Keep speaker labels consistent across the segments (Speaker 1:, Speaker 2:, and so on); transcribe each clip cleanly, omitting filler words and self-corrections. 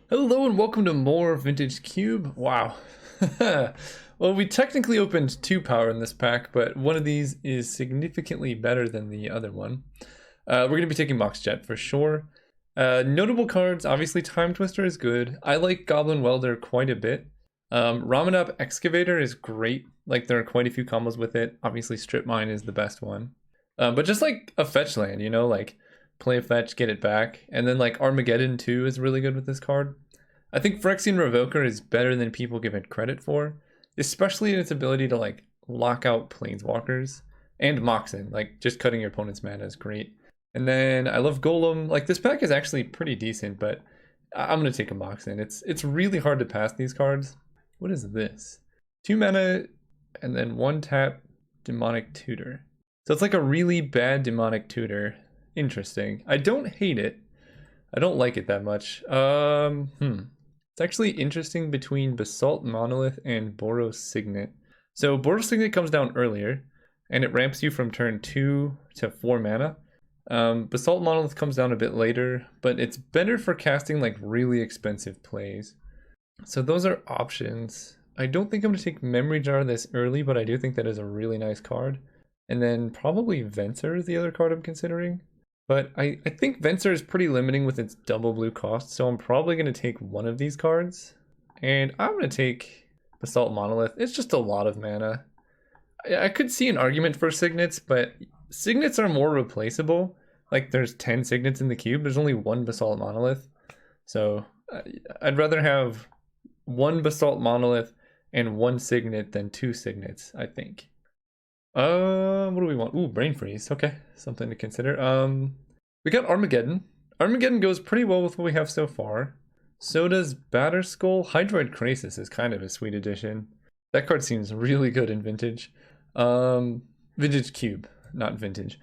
Speaker 1: Hello and welcome to more Vintage Cube. Wow. Well, we technically opened 2 power in this pack, but one of these is significantly better than the other one. We're going to be taking Mox Jet for sure. Notable cards, obviously Time Twister is good. I like Goblin Welder quite a bit. Ramanop Excavator is great. Like, there are quite a few combos with it. Obviously Strip Mine is the best one. But just like a fetch land, you know, like play a fetch, get it back. And then like Armageddon 2 is really good with this card. I think Phyrexian Revoker is better than people give it credit for, especially in its ability to like lock out Planeswalkers and Moxen. Like, just cutting your opponent's mana is great. And then I love Golem. Like, this pack is actually pretty decent, but I'm gonna take a Moxen. It's really hard to pass these cards. What is this? 2 mana and then 1 tap Demonic Tutor. So it's like a really bad Demonic Tutor. Interesting. I don't hate it. I don't like it that much. It's actually interesting between Basalt Monolith and Boros Signet. So Boros Signet comes down earlier, and it ramps you from turn 2 to 4 mana. Basalt Monolith comes down a bit later, but it's better for casting like really expensive plays. So those are options. I don't think I'm going to take Memory Jar this early, but I do think that is a really nice card. And then probably Venser is the other card I'm considering. But I think Venser is pretty limiting with its double blue cost, so I'm probably going to take one of these cards. And I'm going to take Basalt Monolith. It's just a lot of mana. I could see an argument for Signets, but Signets are more replaceable. Like, there's 10 Signets in the cube, there's only 1 Basalt Monolith. So I'd rather have 1 Basalt Monolith and 1 Signet than 2 Signets, I think. What do we want? Ooh, Brain Freeze. Okay, something to consider. We got Armageddon. Armageddon goes pretty well with what we have so far. So does Batterskull. Hydroid Krasis is kind of a sweet addition. That card seems really good in Vintage. Vintage Cube, not Vintage.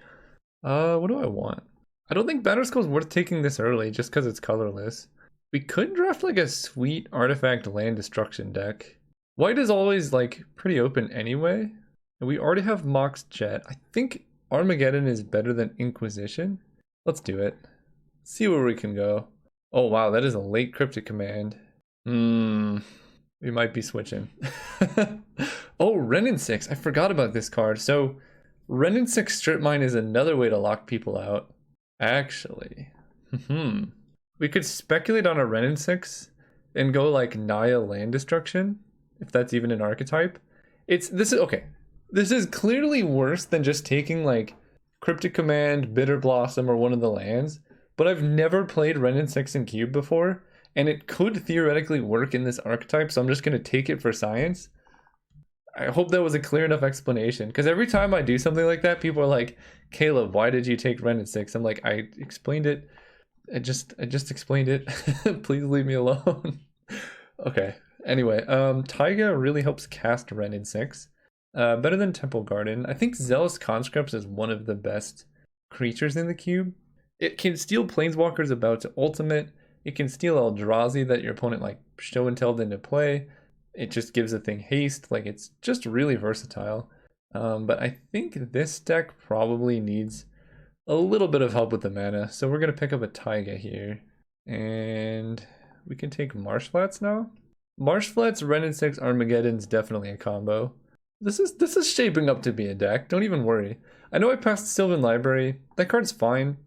Speaker 1: What do I want? I don't think Batterskull is worth taking this early just because it's colorless. We could draft like a sweet artifact land destruction deck. White is always like pretty open anyway. And we already have Mox Jet. I think Armageddon is better than Inquisition. Let's do it. See where we can go. Oh wow, that is a late Cryptic Command. We might be switching. Oh, Renin 6. I forgot about this card. So Renin 6 Strip Mine is another way to lock people out. Actually. We could speculate on a Renin 6 and go like Naya Land Destruction, if that's even an archetype. This is clearly worse than just taking like Cryptic Command, Bitter Blossom, or one of the lands, but I've never played Renin 6 in Cube before, and it could theoretically work in this archetype, so I'm just going to take it for science. I hope that was a clear enough explanation, because every time I do something like that, people are like, Caleb, why did you take Renin 6? I'm like, I explained it. I just explained it. Please leave me alone. Okay, anyway, Taiga really helps cast Renin 6. Better than Temple Garden. I think Zealous Conscripts is one of the best creatures in the cube. It can steal Planeswalkers about to ultimate. It can steal Eldrazi that your opponent like show and tell into play. It just gives a thing haste. Like, it's just really versatile. But I think this deck probably needs a little bit of help with the mana. So we're going to pick up a Taiga here. And we can take Marsh Flats now. Marsh Flats, Renin 6, Armageddon's definitely a combo. This is shaping up to be a deck. Don't even worry. I know I passed Sylvan Library. That card's fine,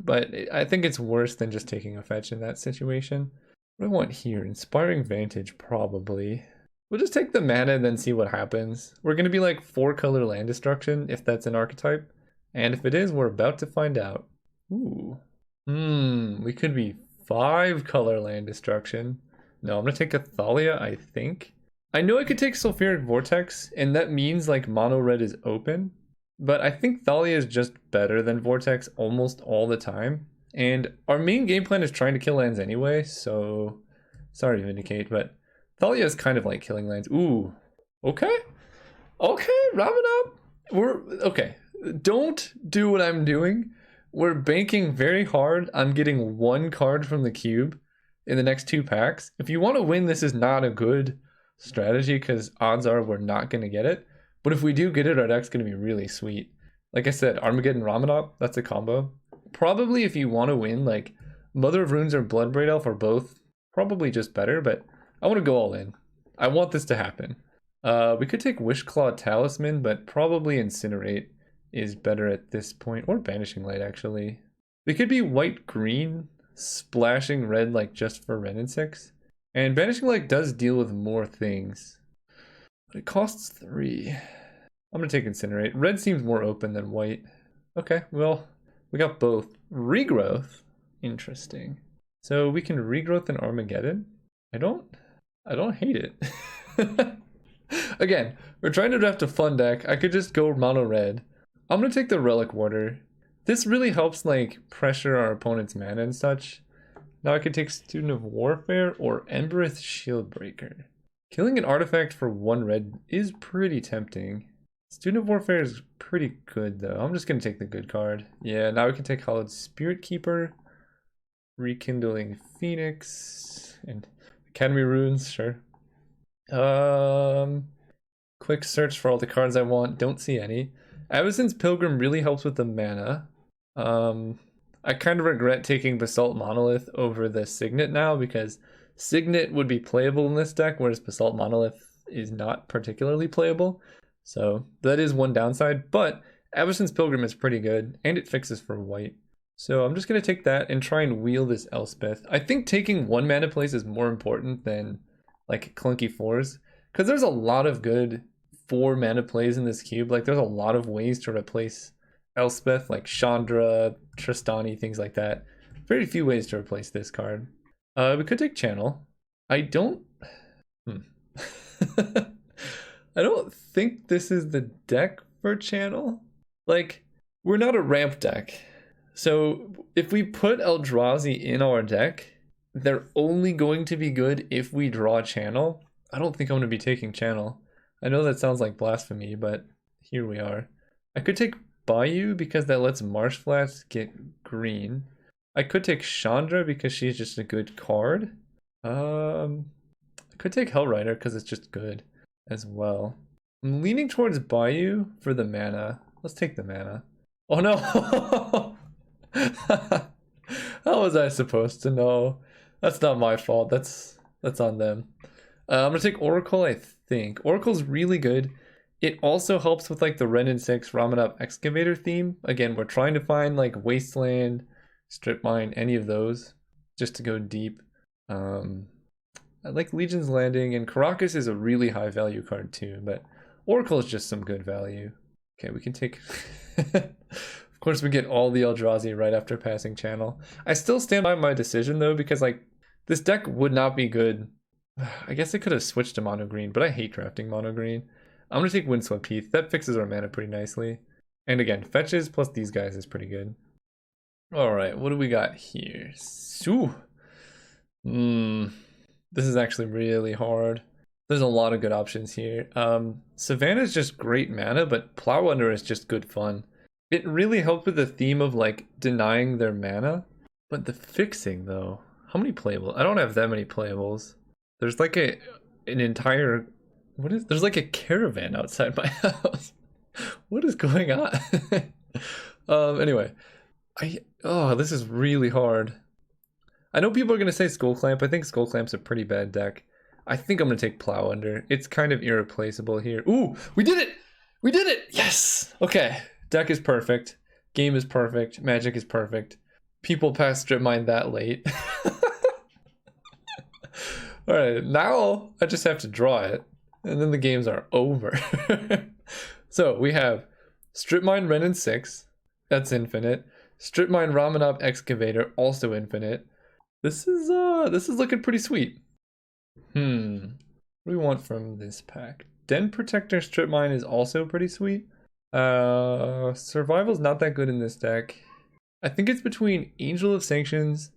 Speaker 1: but I think it's worse than just taking a fetch in that situation. What do I want here? Inspiring Vantage, probably. We'll just take the mana and then see what happens. We're going to be like 4-color land destruction, if that's an archetype. And if it is, we're about to find out. Ooh. We could be 5-color land destruction. No, I'm going to take a Thalia, I think. I know I could take Sulfuric Vortex, and that means like mono red is open, but I think Thalia is just better than Vortex almost all the time. And our main game plan is trying to kill lands anyway, so sorry to Vindicate, but Thalia is kind of like killing lands. Ooh, okay, Ramanop. Okay. Don't do what I'm doing. We're banking very hard on getting 1 card from the cube in the next 2 packs. If you want to win, this is not a good strategy because odds are we're not going to get it, but if we do get it, our deck's going to be really sweet. Like I said, Armageddon Ramanop, that's a combo. Probably if you want to win, like Mother of Runes or Bloodbraid Elf are both probably just better, but I want to go all in. I want this to happen. We could take Wishclaw Talisman, but probably Incinerate is better at this point, or Banishing Light actually. We could be white-green, splashing red like just for Ren and 6. And Banishing Light does deal with more things. But it costs 3. I'm gonna take Incinerate. Red seems more open than white. Okay, well, we got both. Regrowth. Interesting. So we can Regrowth in Armageddon. I don't hate it. Again, we're trying to draft a fun deck. I could just go mono red. I'm gonna take the Relic Warder. This really helps like pressure our opponent's mana and such. Now I could take Student of Warfare or Embereth Shieldbreaker. Killing an artifact for 1 red is pretty tempting. Student of Warfare is pretty good though. I'm just gonna take the good card. Yeah, now we can take Hallowed Spirit Keeper, Rekindling Phoenix, and Academy Runes, sure. Quick search for all the cards I want. Don't see any. Avacyn's Pilgrim really helps with the mana. I kind of regret taking Basalt Monolith over the Signet now because Signet would be playable in this deck, whereas Basalt Monolith is not particularly playable. So that is one downside, but Avacyn's Pilgrim is pretty good, and it fixes for white. So I'm just going to take that and try and wheel this Elspeth. I think taking 1 mana plays is more important than like clunky 4s, because there's a lot of good 4 mana plays in this cube. Like there's a lot of ways to replace Elspeth, like Chandra, Tristani, things like that. Very few ways to replace this card. We could take Channel. I don't I don't think this is the deck for Channel. Like, we're not a ramp deck. So if we put Eldrazi in our deck, they're only going to be good if we draw Channel. I don't think I'm going to be taking Channel. I know that sounds like blasphemy, but here we are. I could take Bayou because that lets Marsh Flats get green. I could take Chandra because she's just a good card. I could take Hellrider because it's just good as well. I'm leaning towards Bayou for the mana. Let's take the mana. Oh no! How was I supposed to know? That's not my fault. That's on them. I'm gonna take Oracle, I think. Oracle's really good. It also helps with like the Ren and 6 Ramanap Excavator theme. Again, we're trying to find like Wasteland, Strip Mine, any of those, just to go deep. I like Legion's Landing, and Caracas is a really high value card too, but Oracle is just some good value. Okay, we can take... Of course, we get all the Eldrazi right after passing Channel. I still stand by my decision though, because like this deck would not be good. I guess I could have switched to mono green, but I hate drafting mono green. I'm gonna take Windswept Heath. That fixes our mana pretty nicely. And again, fetches plus these guys is pretty good. All right, what do we got here? Ooh. This is actually really hard. There's a lot of good options here. Savannah is just great mana, but Plow Under is just good fun. It really helped with the theme of like denying their mana, but the fixing though, how many playables? I don't have that many playables. There's like an entire, there's like a caravan outside my house. What is going on? Anyway, this is really hard. I know people are gonna say Skull Clamp. I think Skull Clamp's a pretty bad deck. I think I'm gonna take Plow Under. It's kind of irreplaceable here. Ooh, we did it! We did it! Yes! Okay. Deck is perfect. Game is perfect. Magic is perfect. People pass Strip Mine that late. Alright, now I just have to draw it. And then the games are over. So we have Strip Mine Ren and 6. That's infinite. Strip Mine Ramanap Excavator, also infinite. This is looking pretty sweet. What do we want from this pack? Den Protector Strip Mine is also pretty sweet. Survival's not that good in this deck. I think it's between Angel of Sanctions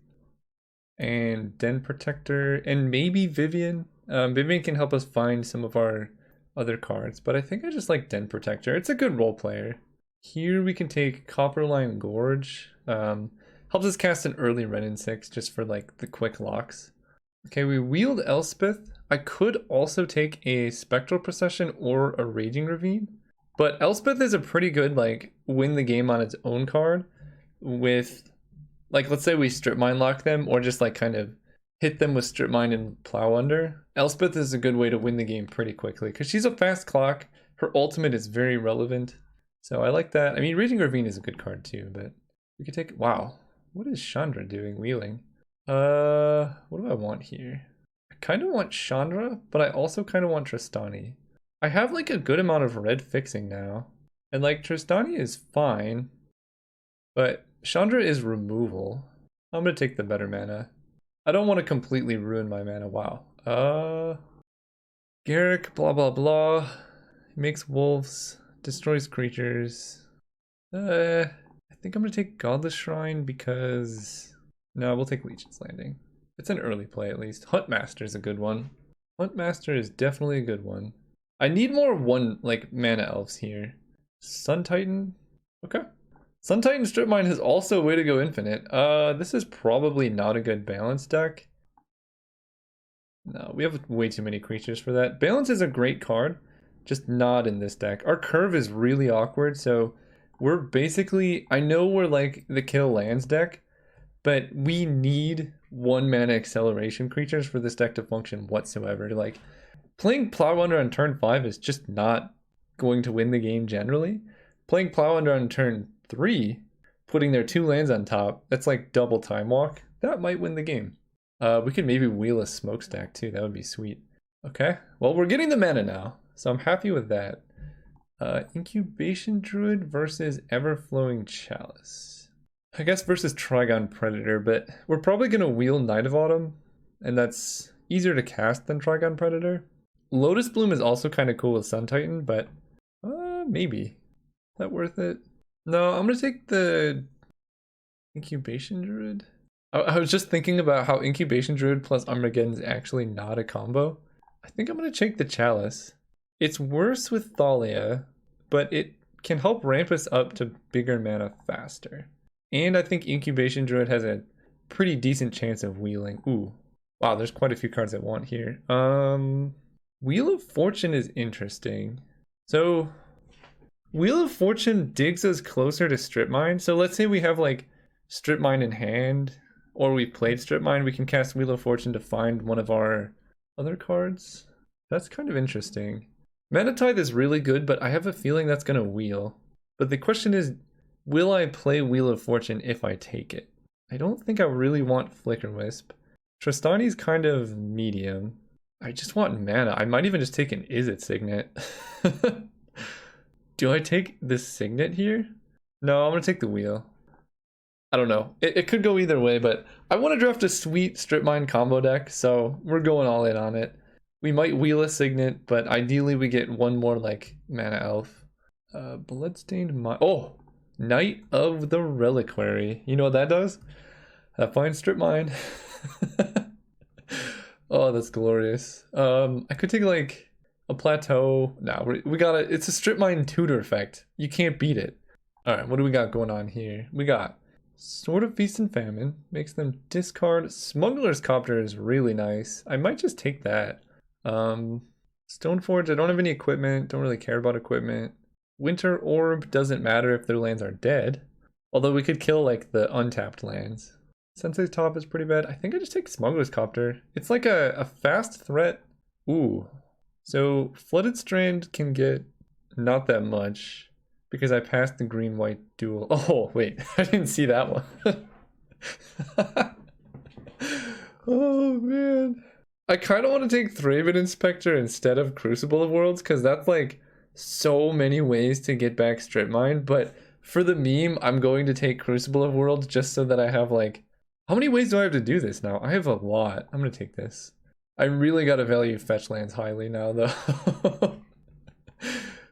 Speaker 1: and Den Protector and maybe Vivian. Vivian can help us find some of our other cards, but I think I just like Den Protector. It's a good role player. Here we can take Copperline Gorge. Helps us cast an early Ren and 6 just for like the quick locks. Okay, we wield Elspeth. I could also take a Spectral Procession or a Raging Ravine. But Elspeth is a pretty good, like, win the game on its own card with, like, let's say we Strip Mine lock them or just, like, kind of hit them with Strip Mine and Plow Under. Elspeth is a good way to win the game pretty quickly because she's a fast clock. Her ultimate is very relevant. So I like that. I mean, Raging Ravine is a good card too, but we could take... Wow. What is Chandra doing wheeling? What do I want here? I kind of want Chandra, but I also kind of want Tristani. I have like a good amount of red fixing now. And like Tristani is fine, but Chandra is removal. I'm gonna take the better mana. I don't want to completely ruin my mana. Wow. Garrick, blah blah blah. Makes wolves, destroys creatures. I think I'm gonna take Godless Shrine because... No, we'll take Legion's Landing. It's an early play at least. Huntmaster is a good one. Huntmaster is definitely a good one. I need more mana elves here. Sun Titan? Okay. Sun Titan Strip Mine is also a way to go infinite. This is probably not a good balance deck. No, we have way too many creatures for that. Balance is a great card, just not in this deck. Our curve is really awkward, so we're basically... I know we're like the kill lands deck, but we need 1 mana acceleration creatures for this deck to function whatsoever. Like, playing Plow Under on turn 5 is just not going to win the game generally. Playing Plow Under on turn 3, putting their 2 lands on top, that's like double Time Walk. That might win the game. We could maybe wheel a Smokestack too, that would be sweet. Okay, well we're getting the mana now, so I'm happy with that. Incubation Druid versus Everflowing Chalice. I guess versus Trigon Predator, but we're probably going to wheel Night of Autumn, and that's easier to cast than Trigon Predator. Lotus Bloom is also kind of cool with Sun Titan, but maybe. Is that worth it? No, I'm going to take the Incubation Druid. I was just thinking about how Incubation Druid plus Armageddon is actually not a combo. I think I'm going to take the Chalice. It's worse with Thalia, but it can help ramp us up to bigger mana faster. And I think Incubation Druid has a pretty decent chance of wheeling. Ooh, wow, there's quite a few cards I want here. Wheel of Fortune is interesting. So, Wheel of Fortune digs us closer to Strip Mine. So let's say we have like Strip Mine in hand, or we played Strip Mine, we can cast Wheel of Fortune to find one of our other cards. That's kind of interesting. Mana Tithe is really good, but I have a feeling that's going to wheel. But the question is, will I play Wheel of Fortune if I take it? I don't think I really want Flicker Wisp. Tristani's kind of medium. I just want mana. I might even just take an Izzet Signet. Do I take this Signet here? No, I'm going to take the wheel. I don't know. It could go either way, but I want to draft a sweet Strip Mine combo deck, so we're going all in on it. We might wheel a Signet, but ideally we get one more like mana elf. Bloodstained Mine. Oh! Knight of the Reliquary. You know what that does? Find Strip Mine. Oh, that's glorious. I could take like a Plateau. No, we got it. It's a Strip Mine tutor effect. You can't beat it. All right, what do we got going on here? We got Sword of Feast and Famine. Makes them discard. Smuggler's Copter is really nice. I might just take that. Stoneforge, I don't have any equipment. Don't really care about equipment. Winter Orb doesn't matter if their lands are dead. Although we could kill like the untapped lands. Sensei's Top is pretty bad. I think I just take Smuggler's Copter. It's like a fast threat. Ooh. So Flooded Strand can get not that much because I passed the green-white duel. Oh, wait. I didn't see that one. Oh, man. I kind of want to take Thraben Inspector instead of Crucible of Worlds because that's like so many ways to get back Strip Mine, but for the meme, I'm going to take Crucible of Worlds just so that I have like... How many ways do I have to do this now? I have a lot. I'm going to take this. I really got to value fetch lands highly now, though.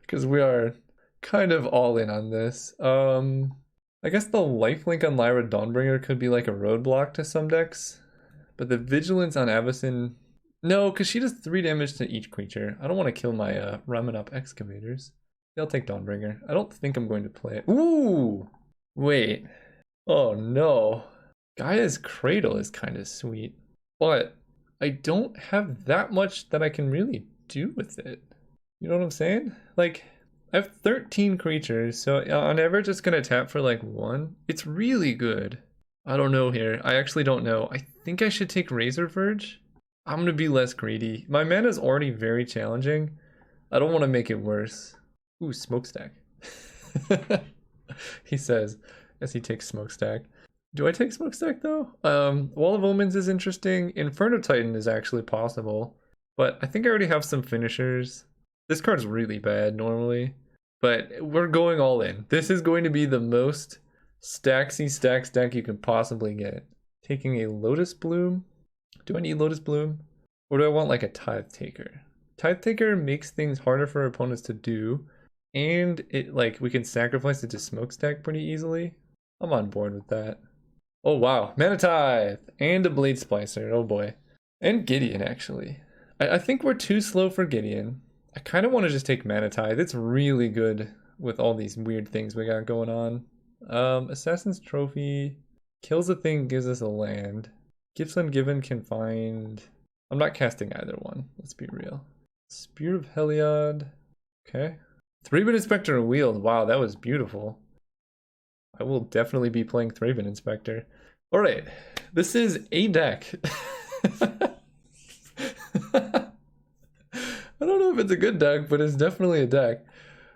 Speaker 1: Because we are kind of all in on this. I guess the lifelink on Lyra Dawnbringer could be like a roadblock to some decks. But the Vigilance on Avacyn... No, because she does 3 damage to each creature. I don't want to kill my Ramen-up Excavators. I'll take Dawnbringer. I don't think I'm going to play it. Ooh! Wait. Oh no. Gaia's Cradle is kind of sweet. But I don't have that much that I can really do with it. You know what I'm saying? Like, I have 13 creatures, so on average it's going to tap for like 1. It's really good. I don't know here. I actually don't know. I think I should take Razor Verge. I'm gonna be less greedy. My mana is already very challenging. I don't want to make it worse. Ooh, Smokestack. He says as he takes Smokestack. Do I take Smokestack though? Wall of Omens is interesting. Inferno Titan is actually possible. But I think I already have some finishers. This card's really bad normally. But we're going all in. This is going to be the most stacksy stacks deck you can possibly get. Taking a Lotus Bloom. Do I need Lotus Bloom? Or do I want like a Tithe Taker? Tithe Taker makes things harder for opponents to do. And it like we can sacrifice it to Smokestack pretty easily. I'm on board with that. Oh wow, Mana Tithe! And a Blade Splicer, oh boy. And Gideon actually. I think we're too slow for Gideon. I kind of want to just take Mana Tithe. It's really good with all these weird things we got going on. Assassin's Trophy kills a thing, gives us a land. Gifts Ungiven can find... I'm not casting either one, let's be real. Spear of Heliod. Okay. 3-Bit Inspector Wield. Wow, that was beautiful. I will definitely be playing 3-Bit Inspector. Alright, this is a deck. I don't know if it's a good deck, but it's definitely a deck.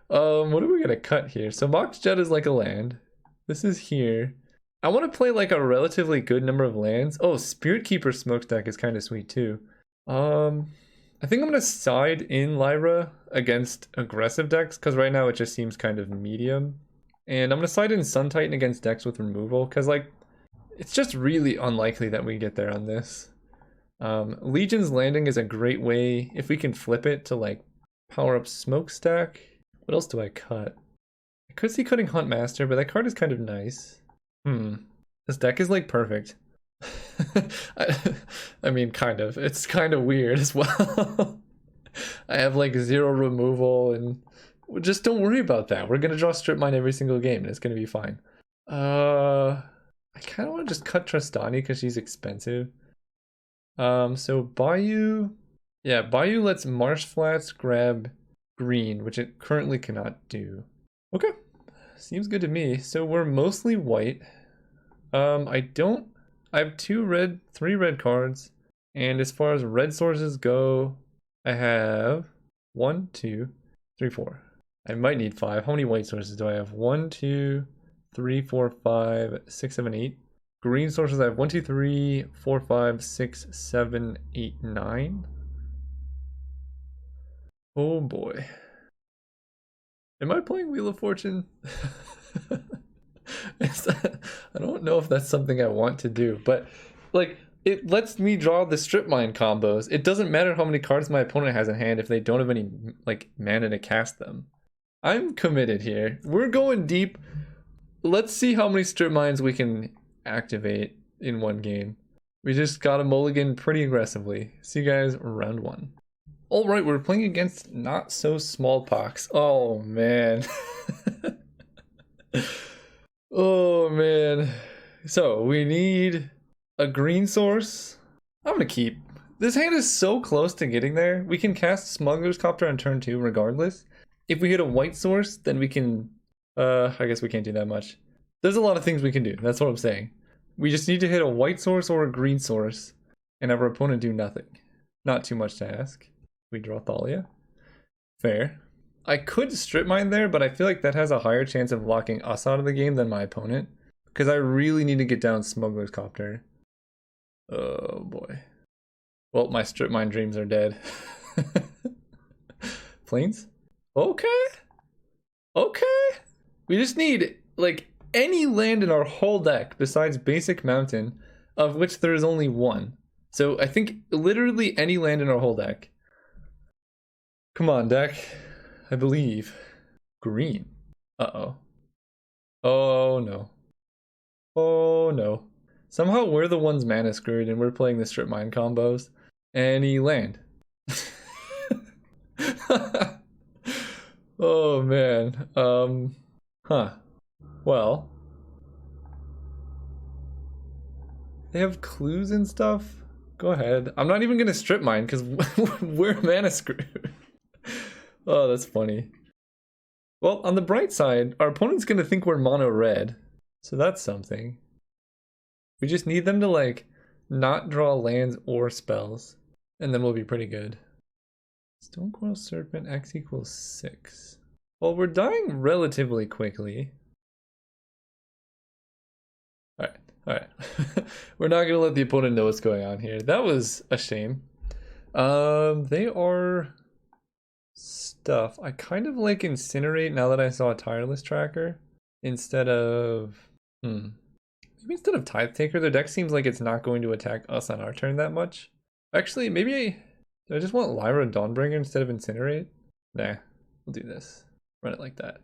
Speaker 1: What are we gonna cut here? So Mox Jet is like a land. This is here. I want to play like a relatively good number of lands. Oh, Spirit Keeper Smokestack is kind of sweet too. I think I'm gonna side in Lyra against aggressive decks because right now it just seems kind of medium. And I'm gonna side in Sun Titan against decks with removal because like it's just really unlikely that we get there on this. Legion's Landing is a great way if we can flip it to like power up Smokestack. What else do I cut? I could see cutting Huntmaster, but that card is kind of nice. This deck is like perfect. I mean, kind of. It's kind of weird as well. I have like 0 removal and just don't worry about that. We're gonna draw Strip Mine every single game and it's gonna be fine. I kind of want to just cut Tristani because she's expensive. So Bayou, yeah, Bayou lets Marsh Flats grab green, which it currently cannot do. Okay, seems good to me. So we're mostly white. I have 3 red cards, and as far as red sources go, I have 1, 2, 3, 4. I might need 5. How many white sources do I have? 1, 2, 3, 4, 5, 6, 7, 8. Green sources I have 1, 2, 3, 4, 5, 6, 7, 8, 9. Oh boy. Am I playing Wheel of Fortune? I don't know if that's something I want to do, but like it lets me draw the Strip Mine combos. It doesn't matter how many cards my opponent has in hand if they don't have any like mana to cast them. I'm committed here. We're going deep. Let's see how many Strip Mines we can activate in one game. We just got a mulligan pretty aggressively. See you guys round 1. All right, we're playing against Not So Smallpox. Oh man. Oh man. So we need a green source. I'm gonna keep. This hand is so close to getting there. We can cast Smuggler's Copter on turn 2 regardless. If we hit a white source, then we can I guess we can't do that much. There's a lot of things we can do. That's what I'm saying. We just need to hit a white source or a green source and have our opponent do nothing. Not too much to ask. We draw Thalia. Fair. I could Strip Mine there, but I feel like that has a higher chance of locking us out of the game than my opponent. Because I really need to get down Smuggler's Copter. Oh boy. Well, my Strip Mine dreams are dead. Plains? Okay. Okay. We just need, like, any land in our whole deck besides Basic Mountain, of which there is only 1. So I think literally any land in our whole deck. Come on, deck. I believe. Green. Uh-oh. Oh no. Oh no. Somehow we're the ones mana screwed and we're playing the Strip Mine combos. Any land. Oh man. Huh. Well. They have clues and stuff? Go ahead. I'm not even gonna Strip Mine because we're mana screwed. Oh, that's funny. Well, on the bright side, our opponent's gonna think we're mono red. So that's something. We just need them to like not draw lands or spells, and then we'll be pretty good. Stonecoil Serpent, X equals 6. Well, we're dying relatively quickly. Alright, alright. We're not gonna let the opponent know what's going on here. That was a shame. They are stuff. I kind of like Incinerate now that I saw a Tireless Tracker. Instead of... maybe instead of Tithe Taker, their deck seems like it's not going to attack us on our turn that much. Actually, maybe do I just want Lyra Dawnbringer instead of Incinerate? Nah, we'll do this. Run it like that.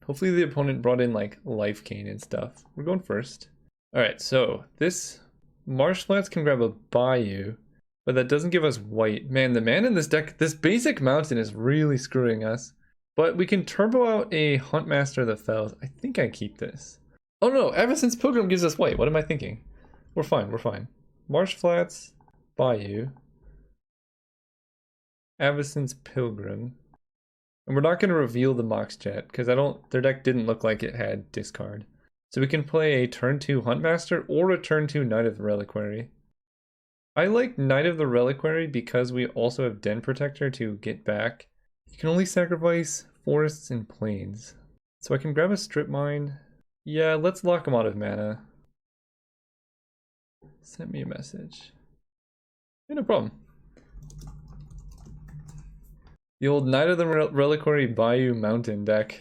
Speaker 1: Hopefully the opponent brought in like Life Cane and stuff. We're going first. Alright, so this Marsh Flats can grab a Bayou, but that doesn't give us white. Man, the man in this deck, this basic mountain is really screwing us. But we can turbo out a Huntmaster of the Fells. I think I keep this. Oh no, Avacyn's Pilgrim gives us white. What am I thinking? We're fine, we're fine. Marsh Flats, Bayou. Avacyn's Pilgrim. And we're not going to reveal the Mox Jet, because their deck didn't look like it had discard. So we can play a turn 2 Huntmaster or a turn 2 Knight of the Reliquary. I like Knight of the Reliquary because we also have Den Protector to get back. You can only sacrifice forests and plains. So I can grab a Strip Mine. Yeah, let's lock him out of mana. Send me a message. Yeah, no problem. The old Knight of the Reliquary Bayou Mountain deck.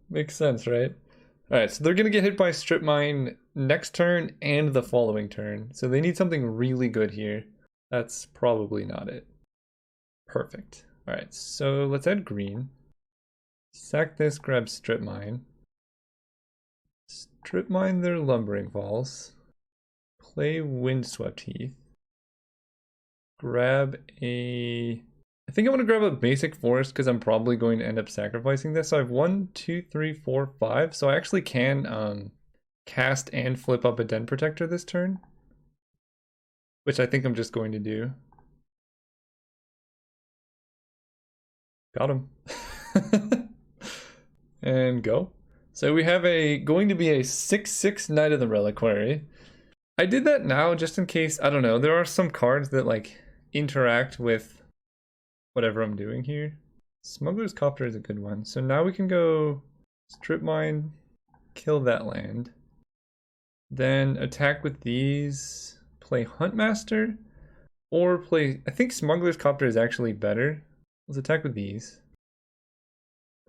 Speaker 1: Makes sense, right? Alright, so they're going to get hit by Strip Mine next turn and the following turn. So they need something really good here. That's probably not it. Perfect. Alright, so let's add green. Sack this, grab Strip Mine. Strip Mine their Lumbering Falls. Play Windswept Heath. Grab a... I think I'm going to grab a basic forest because I'm probably going to end up sacrificing this. So I have 1, 2, 3, 4, 5. So I actually can cast and flip up a Den Protector this turn. Which I think I'm just going to do. Got him. And go. So we have going to be a 6/6 Knight of the Reliquary. I did that now just in case, I don't know, there are some cards that like interact with whatever I'm doing here. Smuggler's Copter is a good one. So now we can go Strip Mine, kill that land. Then attack with these, play Huntmaster, or play, I think Smuggler's Copter is actually better. Let's attack with these.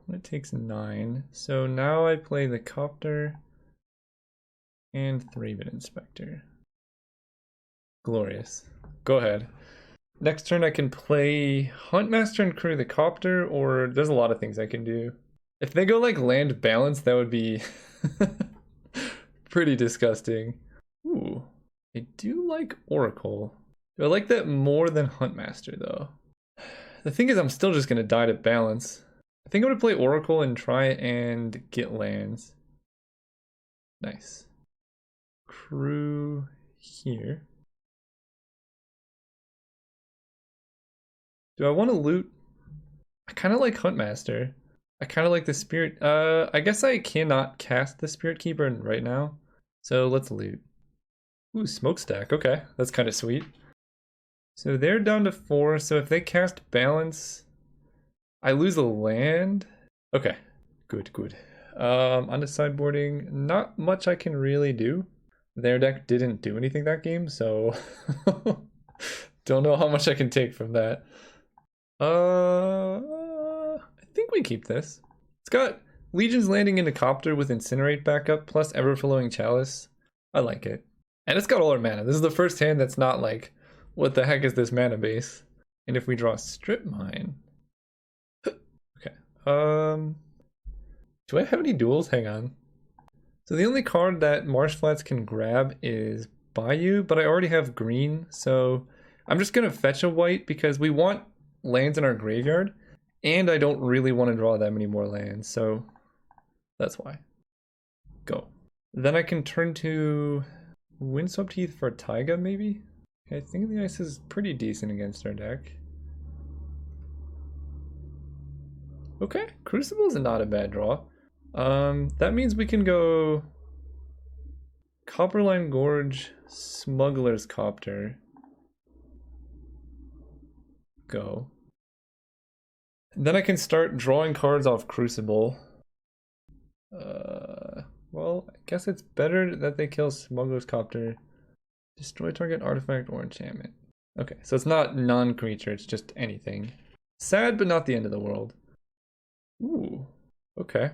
Speaker 1: It takes 9. So now I play the Copter and Thraben Inspector. Glorious. Go ahead. Next turn I can play Huntmaster and crew the Copter, or there's a lot of things I can do. If they go like land balance, that would be pretty disgusting. Ooh, I do like Oracle. Do I like that more than Huntmaster though? The thing is I'm still just gonna die to balance. I think I'm gonna play Oracle and try and get lands. Nice. Crew here. Do I want to loot? I kind of like Huntmaster. I kind of like the Spirit. I guess I cannot cast the Spirit Keeper right now. So let's loot. Ooh, Smokestack. Okay, that's kind of sweet. So they're down to 4. So if they cast Balance, I lose a land. Okay, good, good. On the sideboarding, not much I can really do. Their deck didn't do anything that game, so don't know how much I can take from that. I think we keep this. It's got Legion's Landing into Copter with Incinerate backup plus Everflowing Chalice. I like it. And it's got all our mana. This is the first hand that's not like, what the heck is this mana base? And if we draw Strip Mine. Okay. Do I have any duels? Hang on. So the only card that Marsh Flats can grab is Bayou, but I already have green, so I'm just gonna fetch a white because we want lands in our graveyard, and I don't really want to draw that many more lands, so that's why. Go. Then I can turn to Windswept Heath for Taiga, maybe? Okay, I think the ice is pretty decent against our deck. Okay, Crucible is not a bad draw. That means we can go Copperline Gorge, Smuggler's Copter. Go. Then I can start drawing cards off Crucible. Well, I guess it's better that they kill Smuggler's Copter. Destroy target artifact or enchantment. Okay, so it's not non-creature, it's just anything. Sad, but not the end of the world. Ooh, okay.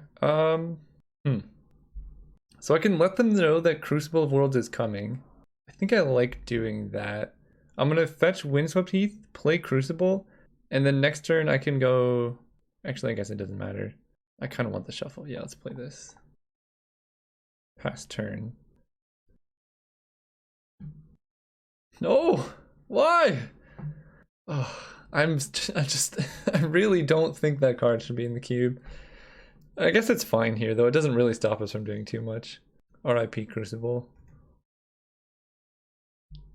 Speaker 1: So I can let them know that Crucible of Worlds is coming. I think I like doing that. I'm gonna fetch Windswept Heath, play Crucible, and then next turn I can go... Actually, I guess it doesn't matter. I kind of want the shuffle. Yeah, let's play this. Pass turn. No! Why? Oh, I really don't think that card should be in the cube. I guess it's fine here, though. It doesn't really stop us from doing too much. RIP Crucible.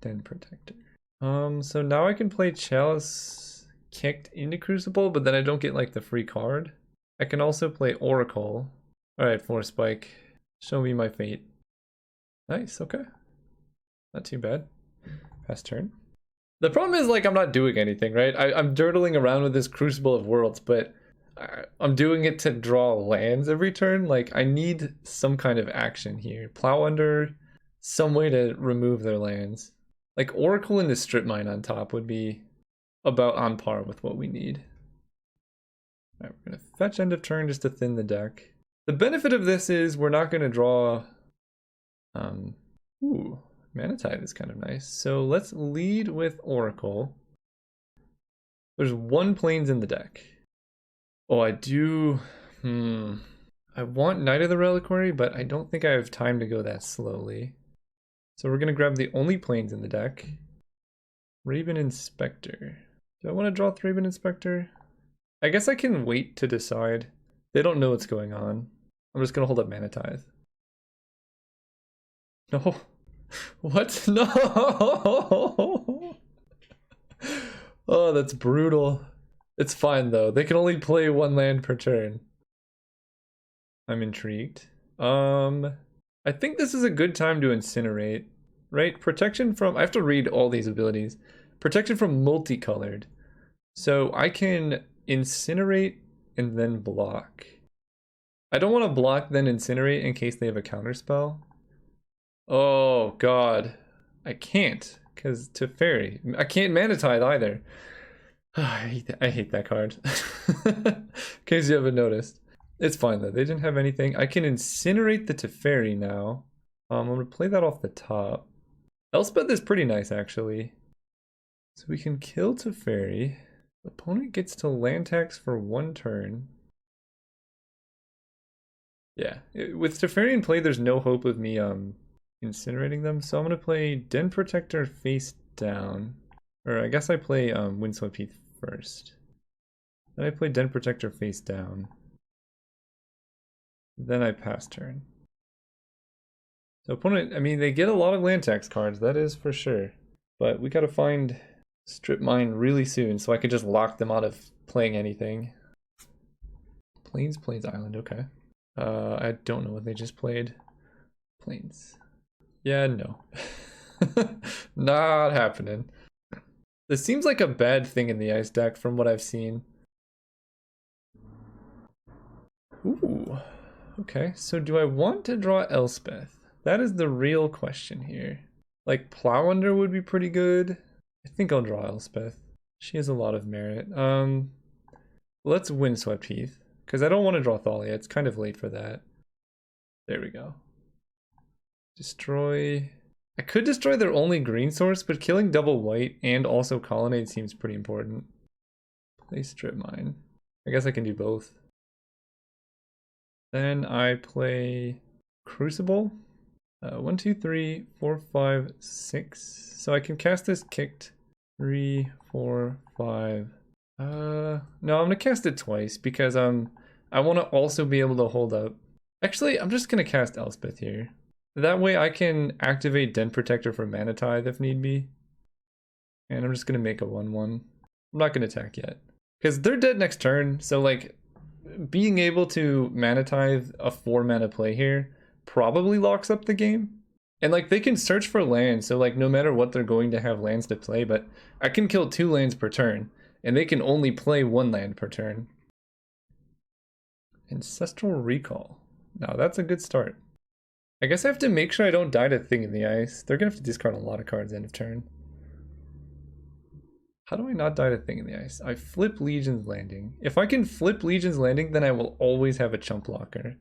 Speaker 1: Den Protector. So now I can play Chalice kicked into Crucible, but then I don't get like the free card. I can also play Oracle. Alright, 4 spike. Show me my fate. Nice, okay. Not too bad. Pass turn. The problem is, like, I'm not doing anything, right? I'm dirtling around with this Crucible of Worlds, but I'm doing it to draw lands every turn. Like, I need some kind of action here. Plow Under, some way to remove their lands. Like, Oracle into Strip Mine on top would be about on par with what we need. Alright, we're gonna fetch end of turn just to thin the deck. The benefit of this is we're not gonna draw... Ooh, Mana Tide is kind of nice. So let's lead with Oracle. There's 1 Plains in the deck. Oh, I do... I want Knight of the Reliquary, but I don't think I have time to go that slowly. So we're gonna grab the only Plains in the deck. Raven Inspector. Do I want to draw Raven Inspector? I guess I can wait to decide. They don't know what's going on. I'm just gonna hold up Mana Tithe. No. What? No! Oh, that's brutal. It's fine though. They can only play 1 land per turn. I'm intrigued. I think this is a good time to incinerate, right? Protection from... I have to read all these abilities. Protection from multicolored. So I can incinerate and then block. I don't want to block then incinerate in case they have a counterspell. Oh god. I can't, because Teferi. I can't Mana Tithe either. I hate that card. In case you haven't noticed. It's fine though, they didn't have anything. I can incinerate the Teferi now. I'm gonna play that off the top. Elspeth is pretty nice actually. So we can kill Teferi. Opponent gets to land tax for 1 turn. Yeah, with Teferi in play, there's no hope of me incinerating them. So I'm gonna play Den Protector face down. Or I guess I play Windswept Heath first. Then I play Den Protector face down. Then I pass turn. So opponent, I mean, they get a lot of land tax cards, that is for sure. But we gotta find Strip Mine really soon so I can just lock them out of playing anything. Plains Island, okay. I don't know what they just played. Plains. Yeah, no. Not happening. This seems like a bad thing in the ice deck from what I've seen. Ooh. Okay, so do I want to draw Elspeth? That is the real question here. Like, Plow Under would be pretty good. I think I'll draw Elspeth. She has a lot of merit. Let's Windswept Heath, because I don't want to draw Thalia. It's kind of late for that. There we go. Destroy... I could destroy their only green source, but killing double white and also Colonnade seems pretty important. Play Strip Mine. I guess I can do both. Then I play Crucible. 1, 2, 3, 4, 5, 6. So I can cast this kicked. 3, 4, 5. No, I'm gonna cast it twice because I want to also be able to hold up. Actually, I'm just gonna cast Elspeth here. That way I can activate Den Protector for Mana Tithe if need be. And I'm just gonna make a 1/1. I'm not gonna attack yet. Because they're dead next turn, so like being able to Mana Tithe a 4 mana play here probably locks up the game. And like they can search for lands, so like no matter what they're going to have lands to play, but I can kill 2 lands per turn, and they can only play 1 land per turn. Ancestral Recall. Now that's a good start. I guess I have to make sure I don't die to Thing in the Ice. They're gonna have to discard a lot of cards end of turn. How do I not die to Thing in the Ice? I flip Legion's Landing. If I can flip Legion's Landing, then I will always have a chump blocker.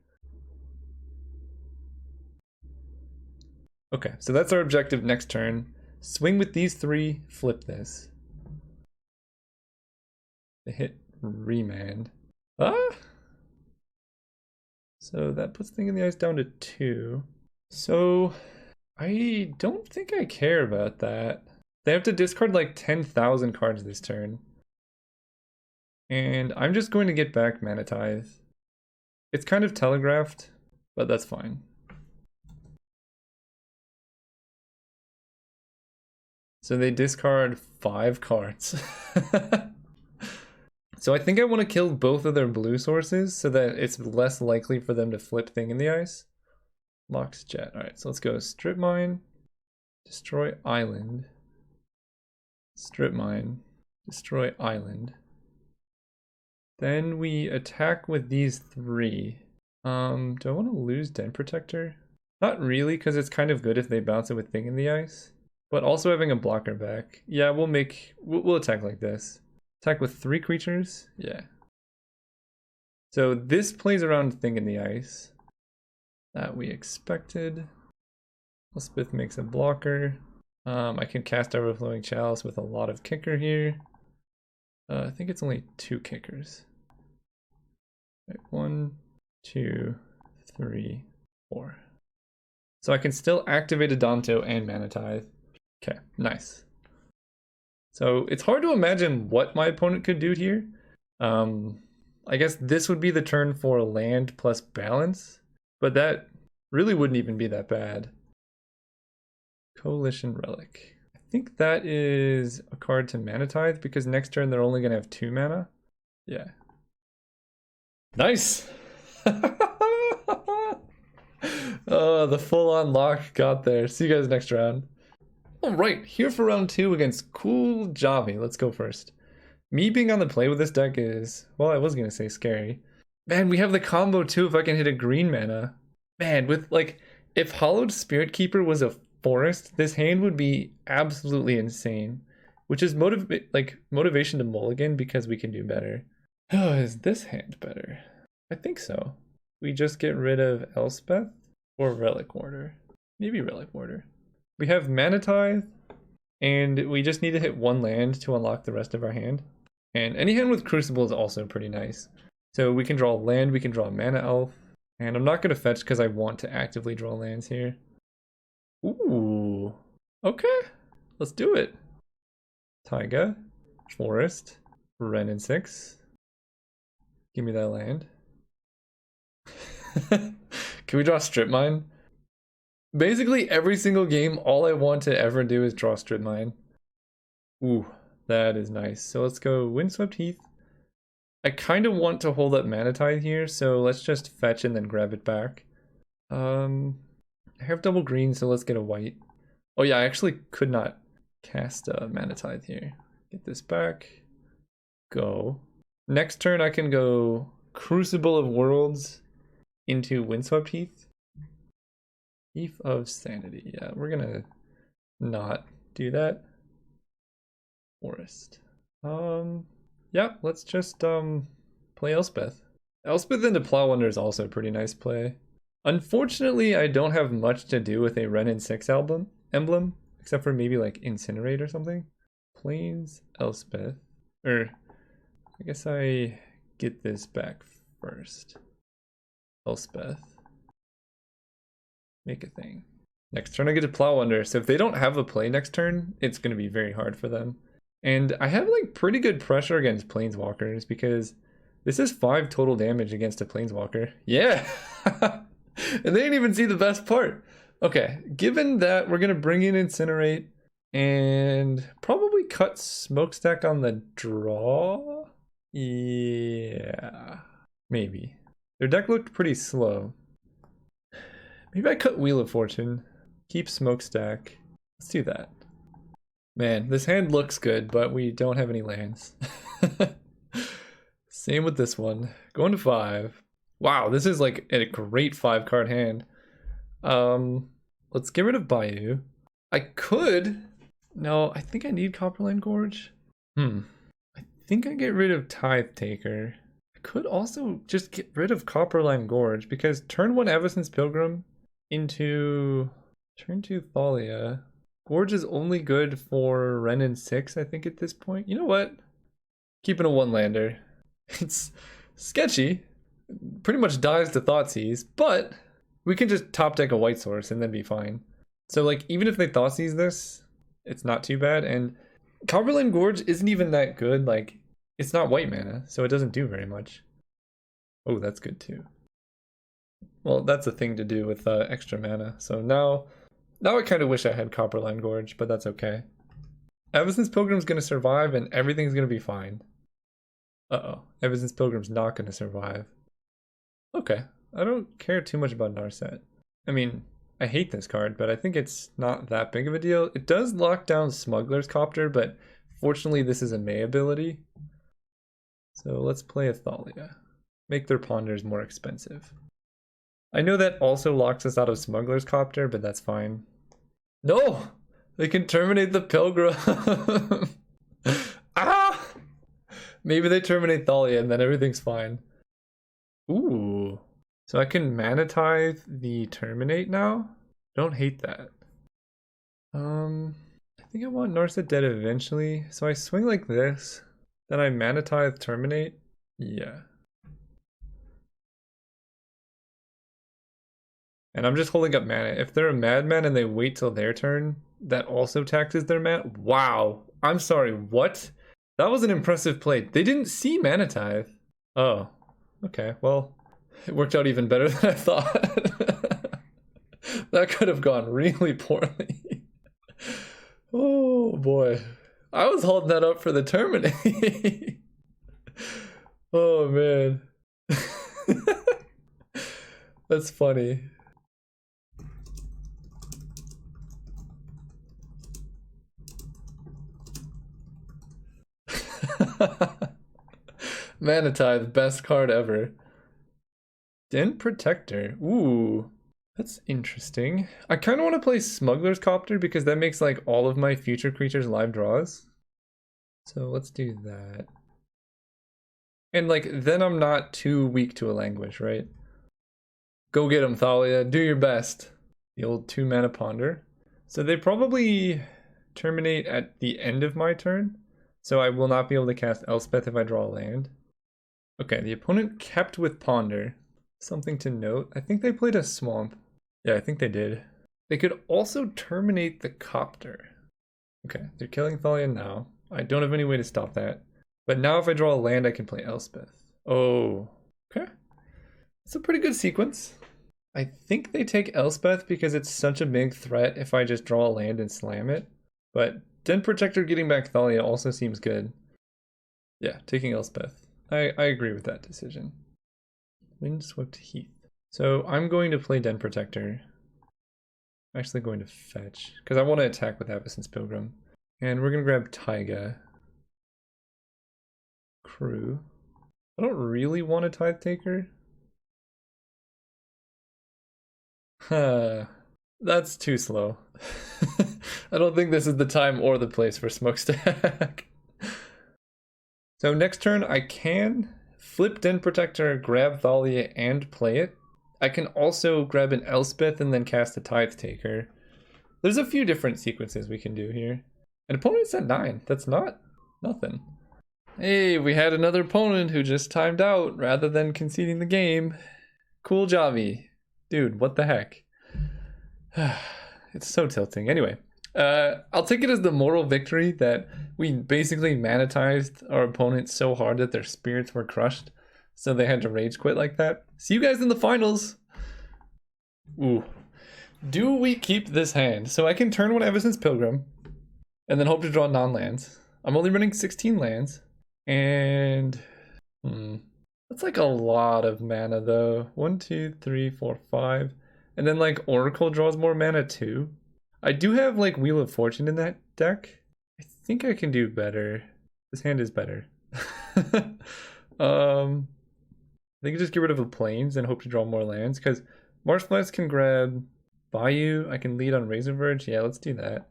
Speaker 1: Okay, so that's our objective next turn. Swing with these 3, flip this. They hit Remand. Ah! So that puts Thing in the Ice down to 2. So I don't think I care about that. They have to discard like 10,000 cards this turn. And I'm just going to get back Mana Tithe. It's kind of telegraphed, but that's fine. So they discard 5 cards. So I think I want to kill both of their blue sources so that it's less likely for them to flip Thing in the Ice. Mox Jet. Alright, so let's go Strip Mine, Destroy Island, Strip Mine, Destroy Island. Then we attack with these 3. Do I want to lose Den Protector? Not really, because it's kind of good if they bounce it with Thing in the Ice. But also having a blocker back. Yeah, we'll attack like this. Attack with 3 creatures? Yeah. So this plays around Thing in the Ice. That we expected. Elspeth makes a blocker. I can cast Overflowing Chalice with a lot of kicker here. I think it's only 2 kickers. Right, 1, 2, 3, 4. So I can still activate Adonto and Mana Tithe. Okay, nice. So it's hard to imagine what my opponent could do here. I guess this would be the turn for land plus balance, but that really wouldn't even be that bad. Coalition Relic. I think that is a card to Mana Tithe because next turn they're only going to have 2 mana. Yeah. Nice! Oh, the full-on lock got there. See you guys next round. Alright, here for round 2 against Cool Javi. Let's go first. Me being on the play with this deck is, well, I was going to say scary. Man, we have the combo too if I can hit a green mana. Man, with like, if Hallowed Spirit Keeper was a forest, this hand would be absolutely insane. Which is motivation to mulligan because we can do better. Oh, is this hand better? I think so. We just get rid of Elspeth or Relic Warder. Maybe Relic Warder. We have Mana Tithe, and we just need to hit 1 land to unlock the rest of our hand. And any hand with Crucible is also pretty nice. So we can draw land, we can draw Mana Elf, and I'm not going to fetch because I want to actively draw lands here. Ooh, okay, let's do it. Taiga, Forest, Wrenn and 6. Give me that land. Can we draw Strip Mine? Basically every single game, all I want to ever do is draw Strip Mine. Ooh, that is nice. So let's go Windswept Heath. I kind of want to hold up Mana Tithe here, so let's just fetch and then grab it back. I have double green, so let's get a white. Oh yeah, I actually could not cast Mana Tithe here. Get this back. Go. Next turn I can go Crucible of Worlds into Windswept Heath. Thief of Sanity. Yeah, we're gonna not do that. Forest. Yeah, let's just play Elspeth. Elspeth into Plowwonder is also a pretty nice play. Unfortunately, I don't have much to do with a Wrenn and 6 emblem, except for maybe like Incinerate or something. Plains Elspeth. I guess I get this back first. Elspeth. Make a thing. Next turn I get to Plowwonder, so if they don't have a play next turn, it's going to be very hard for them. And I have like pretty good pressure against Planeswalkers because this is 5 total damage against a Planeswalker. Yeah! And they didn't even see the best part. Okay, given that, we're going to bring in Incinerate and probably cut Smokestack on the draw? Yeah, maybe. Their deck looked pretty slow. Maybe I cut Wheel of Fortune. Keep smokestack. Let's do that. Man, this hand looks good, but we don't have any lands. Same with this one. Going to 5. Wow, this is like a great 5-card hand. Let's get rid of Bayou. I could. No, I think I need Copperline Gorge. I think I get rid of Tithe Taker. I could also just get rid of Copperline Gorge because turn 1 Avacyn's Pilgrim into turn 2 Thalia. Gorge is only good for Renin 6, I think, at this point. You know what? Keeping a 1-lander. It's sketchy. Pretty much dies to Thoughtseize, but we can just top deck a white source and then be fine. So like even if they Thoughtseize this, it's not too bad. And Copperline Gorge isn't even that good. Like it's not white mana, so it doesn't do very much. Oh, that's good too. Well, that's a thing to do with extra mana. So now I kind of wish I had Copperline Gorge, but that's okay. Avacyn's Pilgrim's gonna survive and everything's gonna be fine. Uh-oh, Avacyn's Pilgrim's not gonna survive. Okay, I don't care too much about Narset. I mean, I hate this card, but I think it's not that big of a deal. It does lock down Smuggler's Copter, but fortunately this is a May ability. So let's play a Thalia. Make their Ponders more expensive. I know that also locks us out of Smuggler's Copter, but that's fine. No! They can terminate the Pilgrim! Ah! Maybe they terminate Thalia and then everything's fine. Ooh. So I can Mana Tithe the Terminate now? Don't hate that. I think I want Narset dead eventually. So I swing like this. Then I Mana Tithe Terminate. Yeah. And I'm just holding up mana. If they're a madman and they wait till their turn, that also taxes their mana. Wow. I'm sorry, what? That was an impressive play. They didn't see Mana Tithe. Oh, okay. Well, it worked out even better than I thought. That could have gone really poorly. Oh boy. I was holding that up for the terminate. Oh man. That's funny. Mana Tithe, best card ever. Den Protector. Ooh, that's interesting. I kind of want to play Smuggler's Copter because that makes like all of my future creatures live draws. So let's do that. And like then I'm not too weak to a Languish, right? Go get him, Thalia. Do your best. The old 2-mana Ponder. So they probably terminate at the end of my turn. So I will not be able to cast Elspeth if I draw a land. Okay, the opponent kept with Ponder. Something to note. I think they played a Swamp. Yeah, I think they did. They could also terminate the Copter. Okay, they're killing Thalia now. I don't have any way to stop that. But now if I draw a land, I can play Elspeth. Oh, okay. It's a pretty good sequence. I think they take Elspeth because it's such a big threat if I just draw a land and slam it. But Den Protector getting back Thalia also seems good. Yeah, taking Elspeth. I agree with that decision. Windswept Heath. So I'm going to play Den Protector. I'm actually going to fetch because I want to attack with Avacyn's Pilgrim. And we're going to grab Taiga. Crew. I don't really want a Tithe Taker. Huh. That's too slow. I don't think this is the time or the place for Smokestack. So next turn I can flip Den Protector, grab Thalia, and play it. I can also grab an Elspeth and then cast a Tithe Taker. There's a few different sequences we can do here. An opponent's at 9. That's not nothing. Hey, we had another opponent who just timed out rather than conceding the game. Cool jobby. Dude, what the heck? It's so tilting. Anyway, I'll take it as the moral victory that we basically manatized our opponent so hard that their spirits were crushed, so they had to rage quit like that. See you guys in the finals. Ooh. Do we keep this hand? So I can turn one Avacyn's Pilgrim and then hope to draw non-lands. I'm only running 16 lands. And that's like a lot of mana though. 1, 2, 3, 4, 5. And then like Oracle draws more mana too. I do have like Wheel of Fortune in that deck. I think I can do better. This hand is better. I think just get rid of the plains and hope to draw more lands because Marsh Flats can grab Bayou. I can lead on Razor Verge. Yeah, let's do that.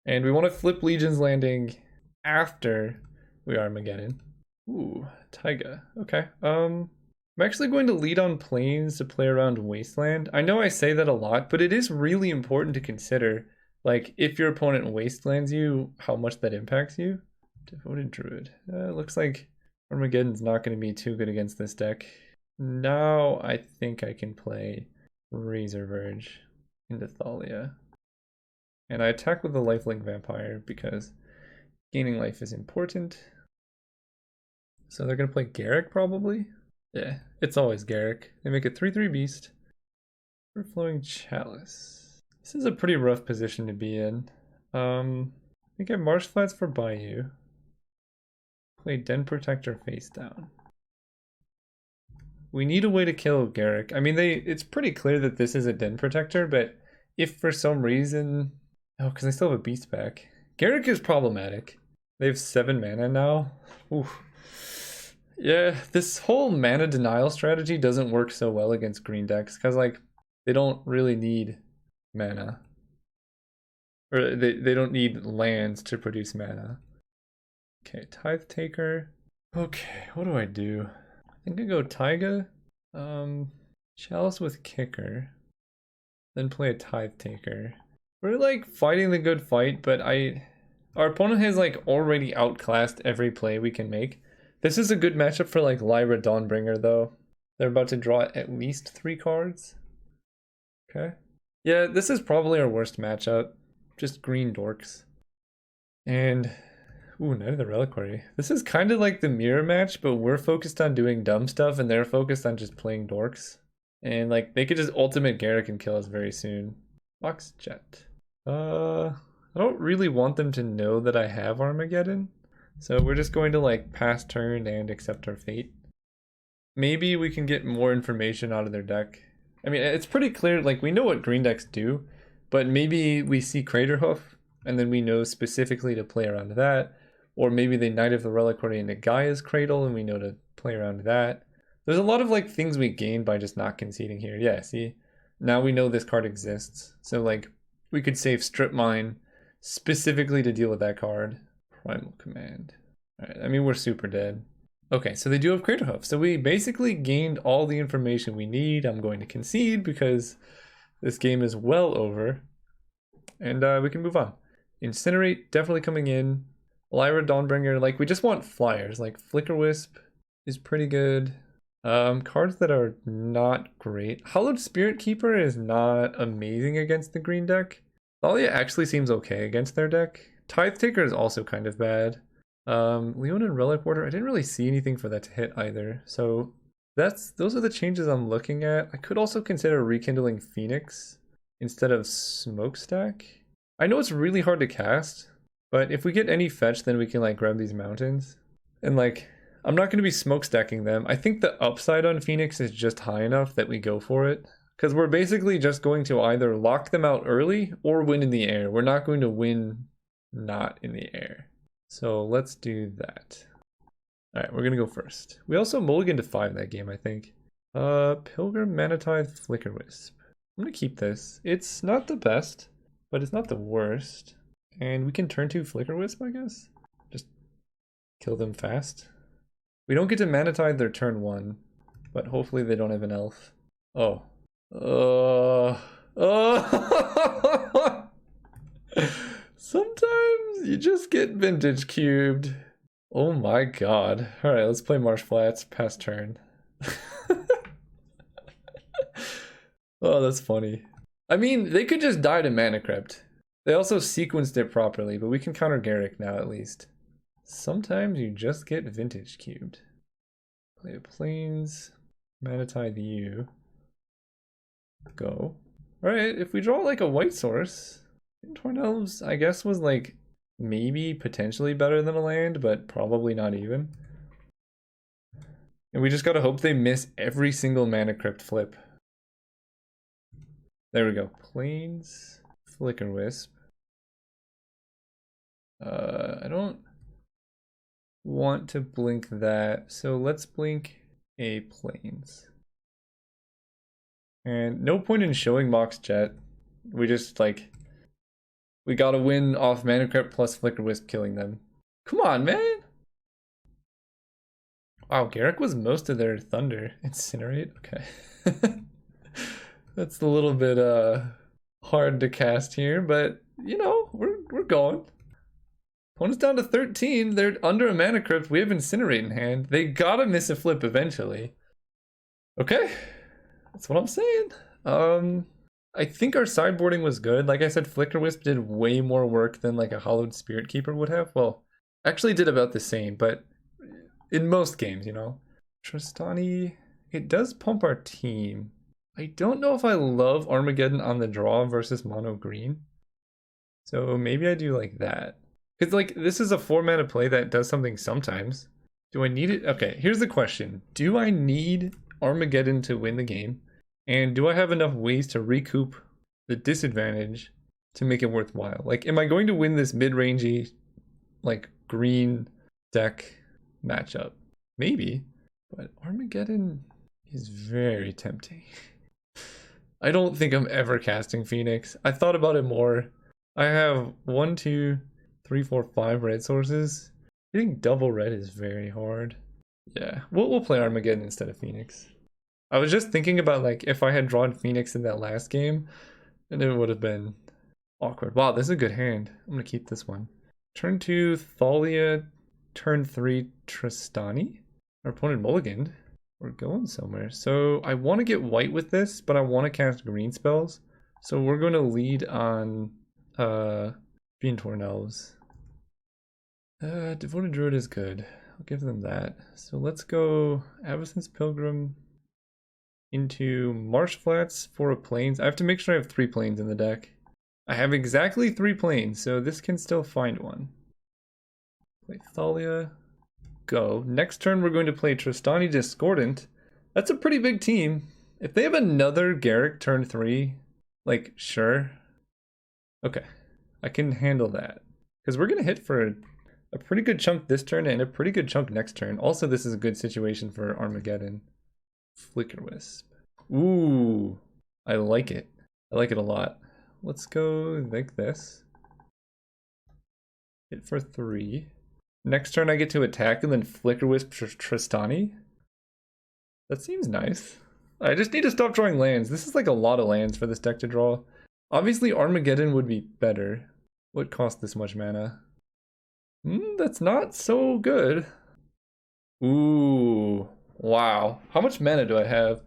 Speaker 1: And we want to flip Legion's Landing after we Armageddon. Ooh, Taiga. Okay. I'm actually going to lead on plains to play around Wasteland. I know I say that a lot, but it is really important to consider, like, if your opponent wastelands you, how much that impacts you. Devoted Druid. Looks like Armageddon's not going to be too good against this deck. Now I think I can play Razor Verge into Thalia. And I attack with the Lifelink Vampire because gaining life is important. So they're going to play Garruk probably? Yeah, it's always Garruk. They make a 3/3 beast. Overflowing Chalice. This is a pretty rough position to be in. I think I have Marsh Flats for Bayou. Play Den Protector face down. We need a way to kill Garruk. I mean, it's pretty clear that this is a Den Protector, but if for some reason... Oh, because I still have a beast back. Garruk is problematic. They have 7 mana now. Oof. Yeah, this whole mana denial strategy doesn't work so well against green decks because, like, they don't really need mana. Or they don't need lands to produce mana. Okay, Tithe Taker. Okay, what do I do? I think I go Taiga. Chalice with Kicker. Then play a Tithe Taker. We're like fighting the good fight, but our opponent has like already outclassed every play we can make. This is a good matchup for like Lyra Dawnbringer though. They're about to draw at least 3 cards. Okay. Yeah, this is probably our worst matchup. Just green dorks. And ooh, Knight of the Reliquary. This is kind of like the mirror match, but we're focused on doing dumb stuff and they're focused on just playing dorks. And like they could just ultimate Garruk and kill us very soon. Box Jet. I don't really want them to know that I have Armageddon. So we're just going to like pass turn and accept our fate. Maybe we can get more information out of their deck. I mean, it's pretty clear, like we know what green decks do, but maybe we see Craterhoof and then we know specifically to play around that. Or maybe they Knight of the Reliquary into Gaia's Cradle and we know to play around that. There's a lot of like things we gain by just not conceding here. Yeah, see? Now we know this card exists. So like we could save Strip Mine specifically to deal with that card. Primal Command. Alright, I mean we're super dead. Okay, so they do have Craterhoof. So we basically gained all the information we need. I'm going to concede because this game is well over. And we can move on. Incinerate, definitely coming in. Lyra Dawnbringer, like we just want flyers. Like Flicker Wisp is pretty good. Cards that are not great. Hallowed Spirit Keeper is not amazing against the green deck. Thalia actually seems okay against their deck. Tithe Taker is also kind of bad. Leonin Relic Warder, I didn't really see anything for that to hit either. So those are the changes I'm looking at. I could also consider Rekindling Phoenix instead of Smokestack. I know it's really hard to cast, but if we get any fetch, then we can like grab these mountains. And like, I'm not going to be smokestacking them. I think the upside on Phoenix is just high enough that we go for it. Because we're basically just going to either lock them out early or win in the air. We're not going to win not in the air. So let's do that. Alright, we're going to go first. We also mulligan to 5 that game, I think. Pilgrim, Manatide, Flicker Wisp. I'm going to keep this. It's not the best, but it's not the worst. And we can turn 2 Flicker Wisp, I guess. Just kill them fast. We don't get to Manatide their turn 1, but hopefully they don't have an elf. Oh. Sometimes you just get vintage cubed. Oh my god. Alright, let's play Marsh Flats, pass turn. Oh, that's funny. I mean, they could just die to Mana Crypt. They also sequenced it properly, but we can counter Garruk now at least. Sometimes you just get vintage cubed. Play a plains, Manatide you. Go. Alright, if we draw like a white source, Torn Elves, I guess, was like maybe potentially better than a land, but probably not even. And we just gotta hope they miss every single Mana Crypt flip. There we go. Plains, Flicker Wisp. I don't want to blink that, so let's blink a Plains. And no point in showing Mox Jet. We just like, we gotta win off Mana Crypt plus Flicker Wisp killing them. Come on, man! Wow, Garruk was most of their Thunder. Incinerate? Okay. That's a little bit hard to cast here, but you know, we're going. Opponent's down to 13. They're under a Mana Crypt. We have Incinerate in hand. They gotta miss a flip eventually. Okay. That's what I'm saying. I think our sideboarding was good. Like I said, Flicker Wisp did way more work than like a Hollowed Spirit Keeper would have. Well, actually did about the same, but in most games, you know. Tristani, it does pump our team. I don't know if I love Armageddon on the draw versus mono green. So maybe I do like that. Because like this is a 4-mana play that does something sometimes. Do I need it? Okay, here's the question. Do I need Armageddon to win the game? And do I have enough ways to recoup the disadvantage to make it worthwhile? Like, am I going to win this mid-rangey, like, green deck matchup? Maybe, but Armageddon is very tempting. I don't think I'm ever casting Phoenix. I thought about it more. I have 1, 2, 3, 4, 5 red sources. Getting double red is very hard. Yeah, we'll play Armageddon instead of Phoenix. I was just thinking about like if I had drawn Phoenix in that last game, and it would have been awkward. Wow, this is a good hand. I'm gonna keep this one. Turn 2, Thalia. Turn 3, Tristani. Our opponent mulliganed. We're going somewhere. So I want to get white with this, but I want to cast green spells. So we're going to lead on Fiend-Torn Elves. Devoted Druid is good. I'll give them that. So let's go Avacyn's Pilgrim into Marsh Flats for a Plains. I have to make sure I have 3 Plains in the deck. I have exactly 3 Plains, so this can still find one. Play Thalia. Go. Next turn we're going to play Tristani Discordant. That's a pretty big team. If they have another Garruk turn 3, like, sure. Okay. I can handle that. Because we're going to hit for a pretty good chunk this turn and a pretty good chunk next turn. Also, this is a good situation for Armageddon. Flicker Wisp. Ooh. I like it. I like it a lot. Let's go like this. Hit for 3. Next turn I get to attack and then Flicker Wisp Tristani. That seems nice. I just need to stop drawing lands. This is like a lot of lands for this deck to draw. Obviously Armageddon would be better. What cost this much mana? That's not so good. Ooh, wow. How much mana do I have?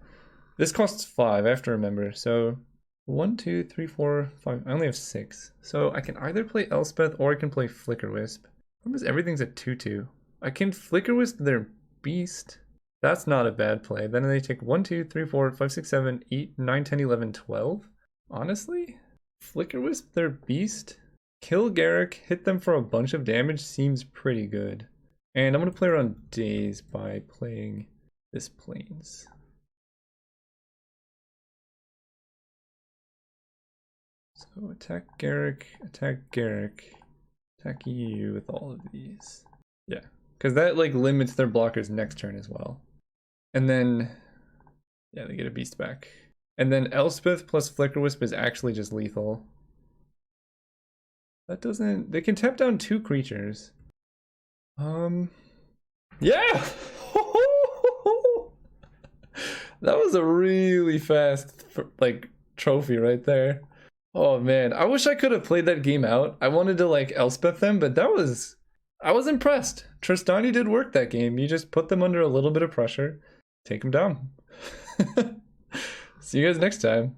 Speaker 1: This costs 5, I have to remember. So 1, 2, 3, 4, 5. I only have 6. So I can either play Elspeth or I can play Flicker Wisp. Almost everything's a 2/2. I can Flicker Wisp their Beast. That's not a bad play. Then they take 1, 2, 3, 4, 5, 6, 7, 8, 9, 10, 11, 12. Honestly, Flicker Wisp their Beast, kill Garruk, hit them for a bunch of damage seems pretty good. And I'm going to play around Daze by playing this Plains. So attack Garruk, attack you with all of these. Yeah, because that like limits their blockers next turn as well. And then, yeah, they get a beast back. And then Elspeth plus Flicker Wisp is actually just lethal. That doesn't, they can tap down 2 creatures. Yeah! That was a really fast, like, trophy right there. Oh man, I wish I could have played that game out. I wanted to like Elspeth them, but that was, I was impressed. Tristani did work that game. You just put them under a little bit of pressure, take them down. See you guys next time.